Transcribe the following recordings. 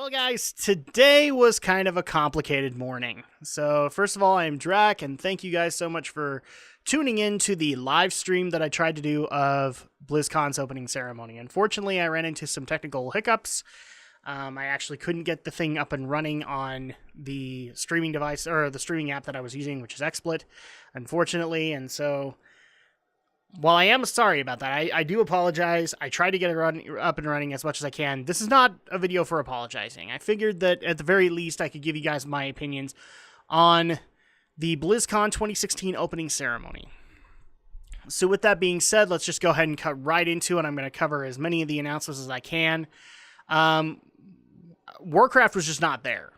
Well, guys, today was kind of a complicated morning. So, first of all, I'm Drak, and thank you guys so much for tuning in to the live stream that I tried to do of BlizzCon's opening ceremony. Unfortunately, I ran into some technical hiccups. I actually couldn't get the thing up and running on the streaming device, or the streaming app that I was using, which is XSplit, unfortunately, and so while I am sorry about that, I do apologize. I tried to get it up and running as much as I can. This is not a video for apologizing. I figured that at the very least I could give you guys my opinions on the BlizzCon 2016 opening ceremony. So with that being said, let's just go ahead and cut right into it. I'm going to cover as many of the announcements as I can. Warcraft was just not there.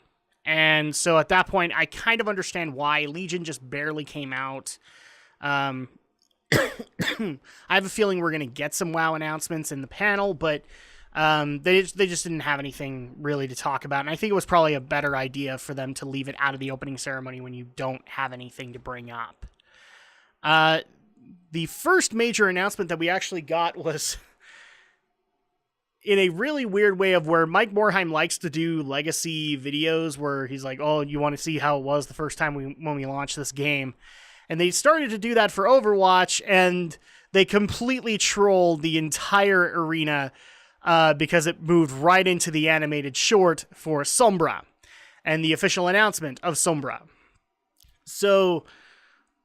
And so at that point, I kind of understand why. Legion just barely came out. I have a feeling we're going to get some WoW announcements in the panel, but they just didn't have anything really to talk about. And I think it was probably a better idea for them to leave it out of the opening ceremony when you don't have anything to bring up. The first major announcement that we actually got was in a really weird way of where Mike Morhaime likes to do legacy videos where he's like, oh, you want to see how it was the first time when we launched this game. And they started to do that for Overwatch, and they completely trolled the entire arena because it moved right into the animated short for Sombra and the official announcement of Sombra. So,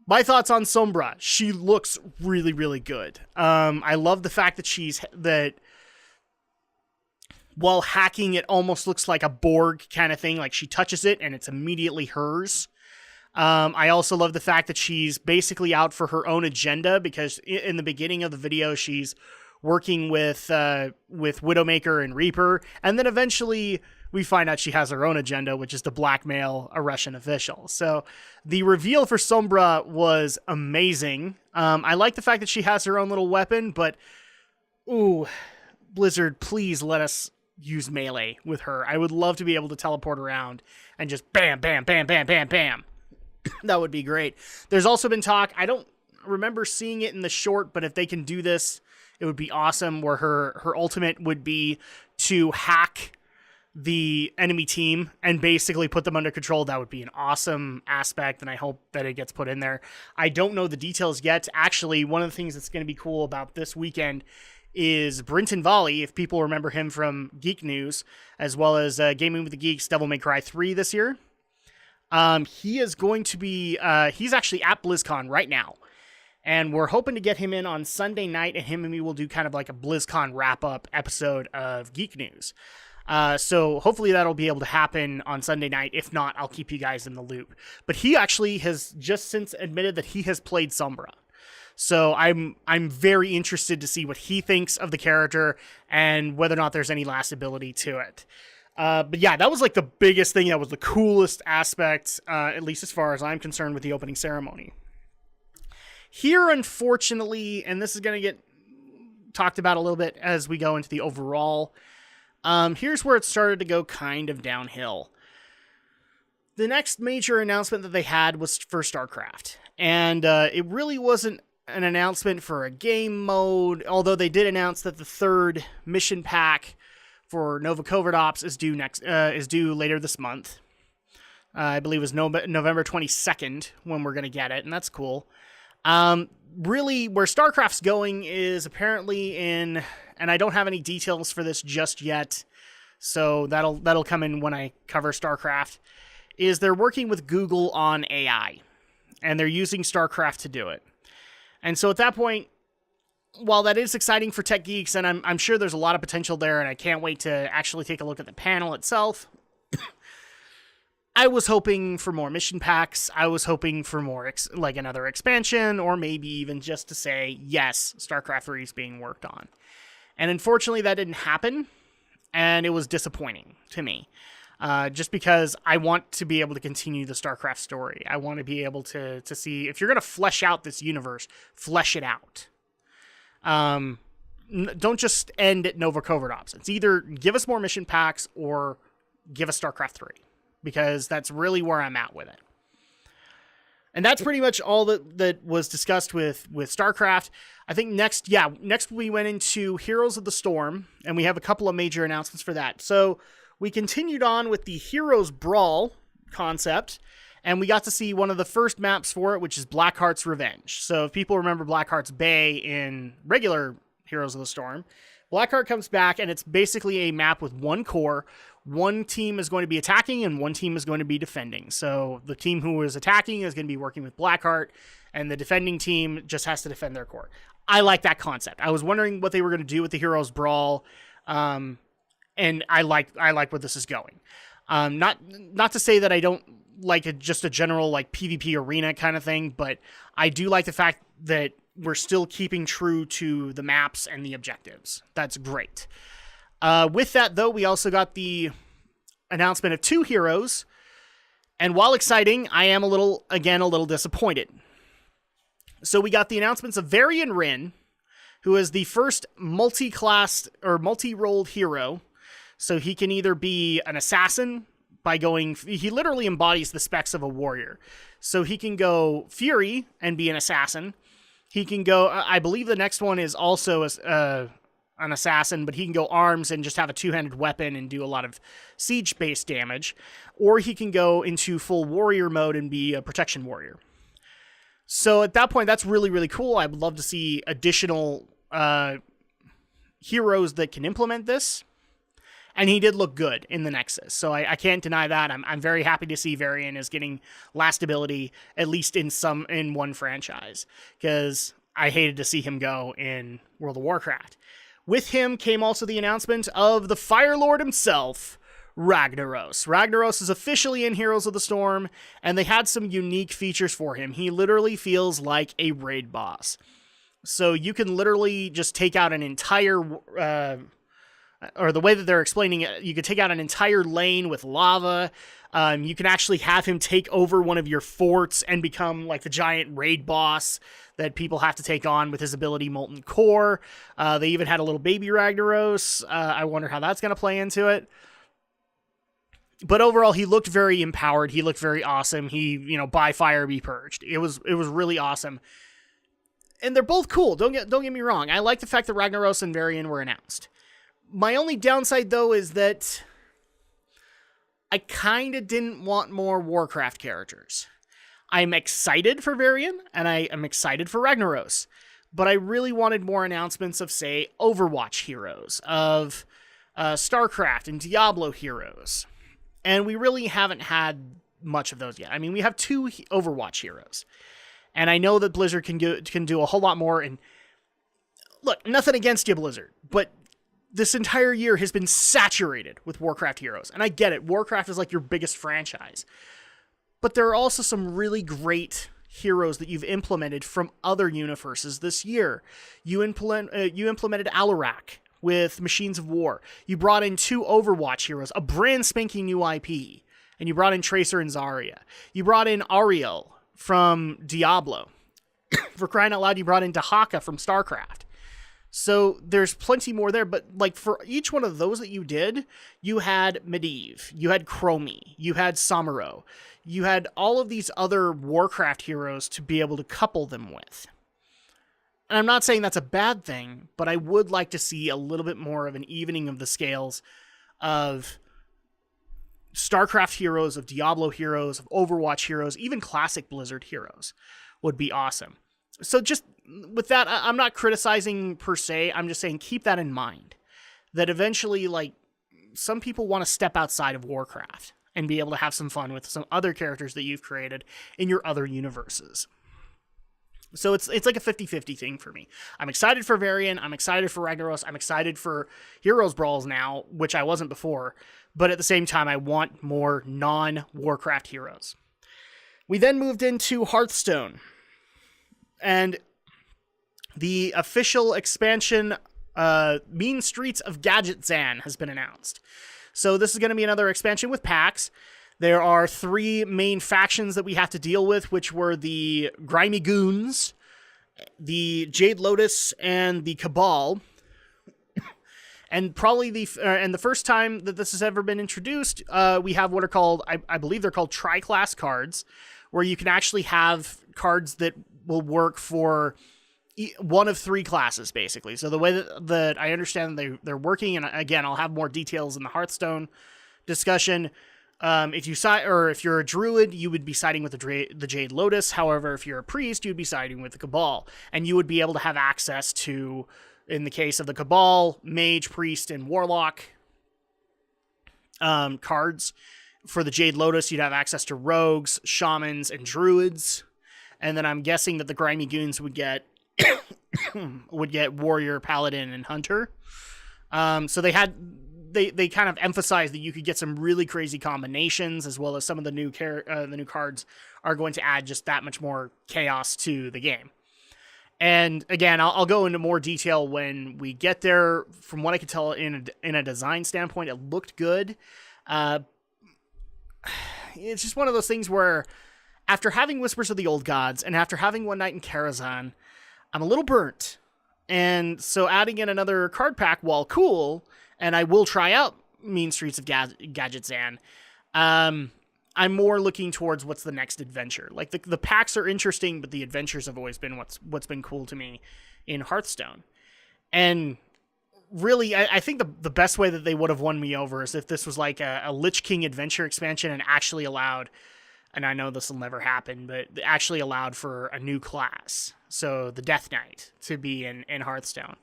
my thoughts on Sombra. She looks really, really good. I love the fact that while hacking, it almost looks like a Borg kind of thing. Like she touches it, and it's immediately hers. I also love the fact that she's basically out for her own agenda because in the beginning of the video, she's working with Widowmaker and Reaper. And then eventually we find out she has her own agenda, which is to blackmail a Russian official. So the reveal for Sombra was amazing. I like the fact that she has her own little weapon, but ooh, Blizzard, please let us use melee with her. I would love to be able to teleport around and just bam, bam, bam, bam, bam, bam. That would be great. There's also been talk, I don't remember seeing it in the short, but if they can do this, it would be awesome, where her ultimate would be to hack the enemy team and basically put them under control. That would be an awesome aspect, and I hope that it gets put in there. I don't know the details yet. Actually, one of the things that's going to be cool about this weekend is Brinton Volley, if people remember him from Geek News, as well as Gaming with the Geeks Devil May Cry 3 this year. He is going to be, he's actually at BlizzCon right now, and we're hoping to get him in on Sunday night, and him and me will do kind of like a BlizzCon wrap-up episode of Geek News. So hopefully that'll be able to happen on Sunday night. If not, I'll keep you guys in the loop. But he actually has just since admitted that he has played Sombra. So I'm very interested to see what he thinks of the character and whether or not there's any lastability to it. But yeah, that was like the biggest thing. That was the coolest aspect, at least as far as I'm concerned, with the opening ceremony. Here, unfortunately, and this is going to get talked about a little bit as we go into the overall, here's where it started to go kind of downhill. The next major announcement that they had was for StarCraft. And it really wasn't an announcement for a game mode, although they did announce that the third mission pack for Nova Covert Ops is due later this month. I believe it was November 22nd when we're going to get it, and that's cool. Really, where StarCraft's going is apparently in, and I don't have any details for this just yet, so that'll come in when I cover StarCraft, is they're working with Google on AI, and they're using StarCraft to do it. And so at that point, while that is exciting for tech geeks, and I'm sure there's a lot of potential there, and I can't wait to actually take a look at the panel itself, I was hoping for more mission packs. I was hoping for more, like another expansion, or maybe even just to say, yes, StarCraft 3 is being worked on. And unfortunately, that didn't happen, and it was disappointing to me. Just because I want to be able to continue the StarCraft story. I want to be able to see, if you're going to flesh out this universe, flesh it out. Don't just end at Nova Covert Ops. It's either give us more mission packs or give us StarCraft 3, because that's really where I'm at with it. And that's pretty much all that was discussed with StarCraft. I think next we went into Heroes of the Storm, and we have a couple of major announcements for that. So we continued on with the Heroes Brawl concept, and we got to see one of the first maps for it, which is Blackheart's Revenge. So if people remember Blackheart's Bay in regular Heroes of the Storm, Blackheart comes back, and it's basically a map with one core. One team is going to be attacking, and one team is going to be defending. So the team who is attacking is going to be working with Blackheart, and the defending team just has to defend their core. I like that concept. I was wondering what they were going to do with the Heroes Brawl, and I like where this is going. Not to say that I don't like just a general like PvP arena kind of thing, but I do like the fact that we're still keeping true to the maps and the objectives. That's great. With that, though, we also got the announcement of 2 heroes, and while exciting, I am a little disappointed. So we got the announcements of Varian Rin, who is the first multi-class or multi-rolled hero. So he can either be an assassin he literally embodies the specs of a warrior. So he can go Fury and be an assassin. He can go, I believe the next one is also an assassin, but he can go arms and just have a 2-handed weapon and do a lot of siege-based damage. Or he can go into full warrior mode and be a protection warrior. So at that point, that's really, really cool. I would love to see additional heroes that can implement this. And he did look good in the Nexus, so I can't deny that. I'm very happy to see Varian is getting last ability, at least in one franchise, because I hated to see him go in World of Warcraft. With him came also the announcement of the Fire Lord himself, Ragnaros. Ragnaros is officially in Heroes of the Storm, and they had some unique features for him. He literally feels like a raid boss. So you can literally just take out an entire... or the way that they're explaining it, you could take out an entire lane with lava. You can actually have him take over one of your forts and become like the giant raid boss that people have to take on with his ability Molten Core. They even had a little baby Ragnaros. I wonder how that's going to play into it. But overall, he looked very empowered. He looked very awesome. He, by fire be purged. It was really awesome. And they're both cool. Don't get me wrong. I like the fact that Ragnaros and Varian were announced. My only downside, though, is that I kind of didn't want more Warcraft characters. I'm excited for Varian, and I am excited for Ragnaros, but I really wanted more announcements of, say, Overwatch heroes, of StarCraft and Diablo heroes, and we really haven't had much of those yet. I mean, we have 2 Overwatch heroes, and I know that Blizzard can do a whole lot more, and look, nothing against you, Blizzard, but this entire year has been saturated with Warcraft heroes. And I get it. Warcraft is like your biggest franchise. But there are also some really great heroes that you've implemented from other universes this year. You implemented Alarak with Machines of War. You brought in 2 Overwatch heroes, a brand spanking new IP. And you brought in Tracer and Zarya. You brought in Ariel from Diablo. For crying out loud, you brought in Dahaka from StarCraft. So there's plenty more there, but like for each one of those that you did, you had Medivh, you had Chromie, you had Samuro, you had all of these other Warcraft heroes to be able to couple them with. And I'm not saying that's a bad thing, but I would like to see a little bit more of an evening of the scales of StarCraft heroes, of Diablo heroes, of Overwatch heroes, even classic Blizzard heroes would be awesome. So just with that, I'm not criticizing per se. I'm just saying keep that in mind. That eventually, like, some people want to step outside of Warcraft and be able to have some fun with some other characters that you've created in your other universes. So it's like a 50-50 thing for me. I'm excited for Varian. I'm excited for Ragnaros. I'm excited for Heroes Brawls now, which I wasn't before. But at the same time, I want more non-Warcraft heroes. We then moved into Hearthstone. And the official expansion, Mean Streets of Gadget Zan, has been announced. So this is going to be another expansion with packs. There are 3 main factions that we have to deal with, which were the Grimy Goons, the Jade Lotus, and the Cabal. And probably the first time that this has ever been introduced, we have what are called, I believe they're called tri-class cards, where you can actually have cards that will work for one of 3 classes, basically. So the way that I understand they're working, and again, I'll have more details in the Hearthstone discussion. If you're a druid, you would be siding with the Jade Lotus. However, if you're a priest, you'd be siding with the Cabal, and you would be able to have access to, in the case of the Cabal, Mage, Priest, and Warlock cards. For the Jade Lotus, you'd have access to Rogues, Shamans, and Druids, and then I'm guessing that the Grimy Goons would get Warrior, Paladin, and Hunter. So they kind of emphasized that you could get some really crazy combinations, as well as some of the new cards are going to add just that much more chaos to the game. And again, I'll go into more detail when we get there. From what I could tell in a design standpoint, it looked good. It's just one of those things where after having Whispers of the Old Gods and after having One Night in Karazhan, I'm a little burnt. And so adding in another card pack, while cool, and I will try out Mean Streets of Gadgetzan, I'm more looking towards what's the next adventure. Like, the packs are interesting, but the adventures have always been what's been cool to me in Hearthstone. And really, I think the best way that they would have won me over is if this was like a Lich King adventure expansion and actually allowed, and I know this will never happen, but actually allowed for a new class. So the Death Knight to be in Hearthstone.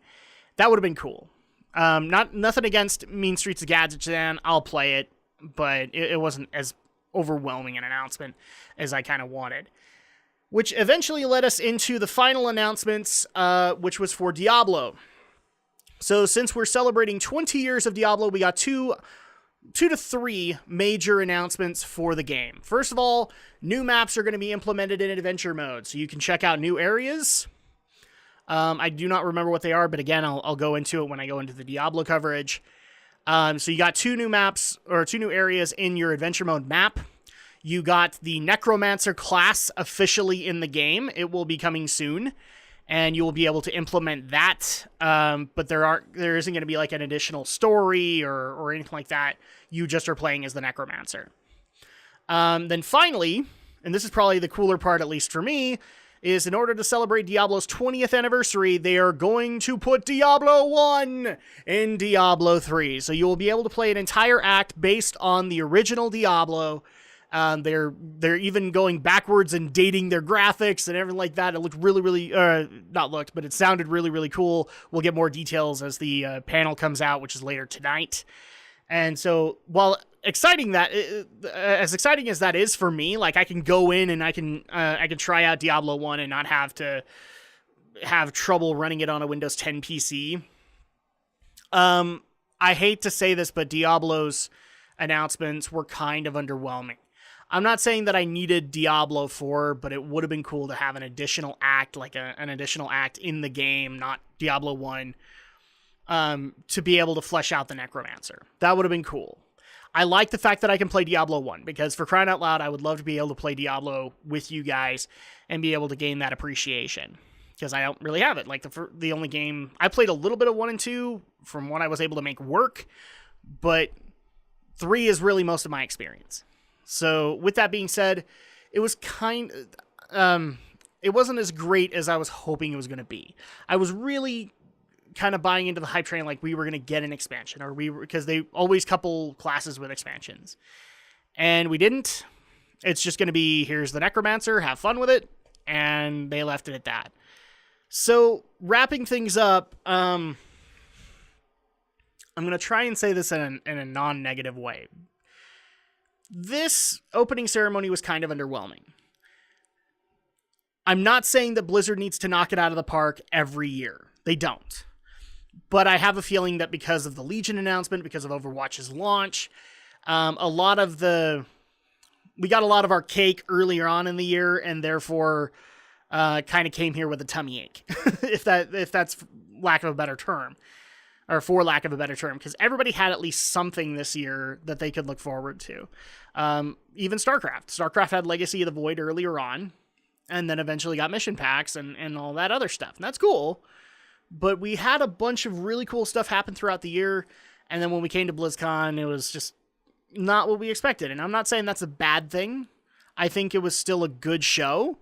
That would have been cool. Nothing against Mean Streets of Gadgetzan. I'll play it, but it wasn't as overwhelming an announcement as I kind of wanted. Which eventually led us into the final announcements, which was for Diablo. So since we're celebrating 20 years of Diablo, we got two to three major announcements for the game. First of all, new maps are going to be implemented in adventure mode, so you can check out new areas. I do not remember what they are, but again, I'll go into it when I go into the Diablo coverage. So you got two new maps, or two new areas in your adventure mode map. You got the Necromancer class officially in the game. It will be coming soon, and you will be able to implement that. But there isn't going to be like an additional story or anything like that. You just are playing as the Necromancer. Then finally, and this is probably the cooler part, at least for me, is in order to celebrate Diablo's 20th anniversary, they are going to put Diablo 1 in Diablo 3. So you will be able to play an entire act based on the original Diablo. They're even going backwards and dating their graphics and everything like that. It looked really, but it sounded really, really cool. We'll get more details as the panel comes out, which is later tonight. And so, while exciting as exciting as that is for me, like I can go in and I can try out Diablo 1 and not have to have trouble running it on a Windows 10 PC. I hate to say this, but Diablo's announcements were kind of underwhelming. I'm not saying that I needed Diablo 4, but it would have been cool to have an additional act, like an additional act in the game, not Diablo 1, to be able to flesh out the Necromancer. That would have been cool. I like the fact that I can play Diablo 1, because for crying out loud, I would love to be able to play Diablo with you guys and be able to gain that appreciation, because I don't really have it. Like, the only game, I played a little bit of 1 and 2 from what I was able to make work, but 3 is really most of my experience. So with that being said, it was it wasn't as great as I was hoping it was going to be. I was really kind of buying into the hype train, like we were going to get an expansion, because they always couple classes with expansions, and we didn't. It's just going to be, here's the Necromancer, have fun with it, and they left it at that. So wrapping things up, I'm going to try and say this in a non-negative way. This opening ceremony was kind of underwhelming. I'm not saying that Blizzard needs to knock it out of the park every year. They don't. But I have a feeling that because of the Legion announcement, because of Overwatch's launch, we got a lot of our cake earlier on in the year, and therefore kind of came here with a tummy ache, if that's lack of a better term. Or for lack of a better term, because everybody had at least something this year that they could look forward to. Even StarCraft. StarCraft had Legacy of the Void earlier on, and then eventually got mission packs and all that other stuff. And that's cool. But we had a bunch of really cool stuff happen throughout the year, and then when we came to BlizzCon, it was just not what we expected. And I'm not saying that's a bad thing. I think it was still a good show.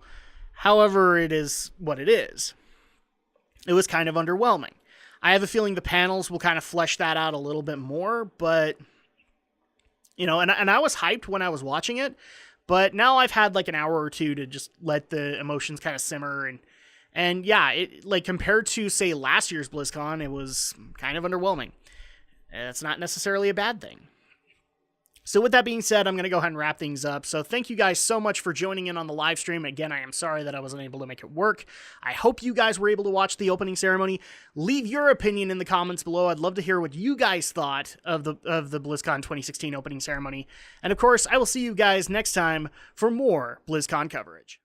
However, it is what it is. It was kind of underwhelming. I have a feeling the panels will kind of flesh that out a little bit more, but You know, and I was hyped when I was watching it, but now I've had like an hour or two to just let the emotions kind of simmer, and yeah, it, like, compared to, say, last year's BlizzCon, it was kind of underwhelming. It's not necessarily a bad thing. So with that being said, I'm going to go ahead and wrap things up. So thank you guys so much for joining in on the live stream. Again, I am sorry that I wasn't able to make it work. I hope you guys were able to watch the opening ceremony. Leave your opinion in the comments below. I'd love to hear what you guys thought of the BlizzCon 2016 opening ceremony. And of course, I will see you guys next time for more BlizzCon coverage.